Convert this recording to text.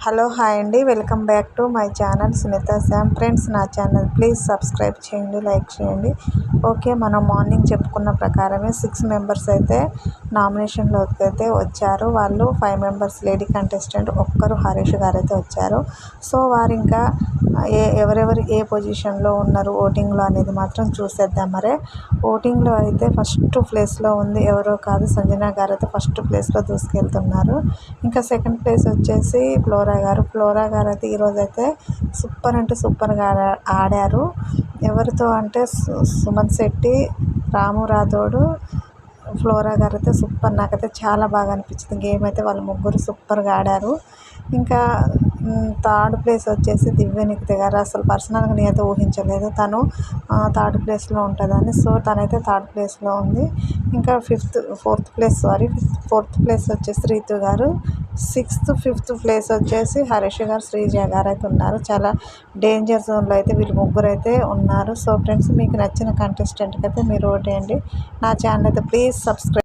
Hello hi అండి, welcome back to my channel Sunitha Shyam. Friends, నా channel please subscribe చేయండి, like చేయండి. ఓకే, మనం మార్నింగ్ చెప్పుకున్న ప్రకారమే 6 మెంబర్స్ అయితే నామినేషన్లోకి అయితే వచ్చారు. వాళ్ళు 5 మెంబర్స్ లేడీ కంటెస్టెంట్, ఒక్కరు హరీష్ గారు అయితే వచ్చారు. సో వారు ఇంకా ఎవరెవరు ఏ పొజిషన్లో ఉన్నారు ఓటింగ్లో అనేది మాత్రం చూసేద్దాం. మరే ఓటింగ్లో అయితే ఫస్ట్ ప్లేస్లో ఉంది ఎవరో కాదు, సంజన గారు అయితే ఫస్ట్ ప్లేస్లో దూసుకెళ్తున్నారు. ఇంకా సెకండ్ ప్లేస్ వచ్చేసి ఫ్లోరా గారు అయితే ఈరోజు అయితే సూపర్ అంటే సూపర్గా ఆడారు. ఎవరితో అంటే సుమన్ శెట్టి, రాము రాథోడు, ఫ్లోరా గారు అయితే సూపర్. నాకైతే చాలా బాగా అనిపించింది గేమ్ అయితే. వాళ్ళు ముగ్గురు సూపర్గా ఆడారు. ఇంకా థర్డ్ ప్లేస్ వచ్చేసి దివ్యనిత్య గారు. అసలు పర్సనల్గా నేనైతే ఊహించలేదు తను థర్డ్ ప్లేస్లో ఉంటుందని. సో తనైతే థర్డ్ ప్లేస్లో ఉంది. ఇంకా ఫోర్త్ ప్లేస్ వచ్చేసి రీతు గారు. ఫిఫ్త్ ప్లేస్ వచ్చేసి హరీష్ గారు, శ్రీజ గారు అయితే ఉన్నారు. చాలా డేంజర్ జోన్లో అయితే వీళ్ళు ముగ్గురు అయితే ఉన్నారు. సో ఫ్రెండ్స్, మీకు నచ్చిన కంటెస్టెంట్కి అయితే మీరు ఓటేయండి. నా ఛానల్ అయితే ప్లీజ్ సబ్స్క్రైబ్.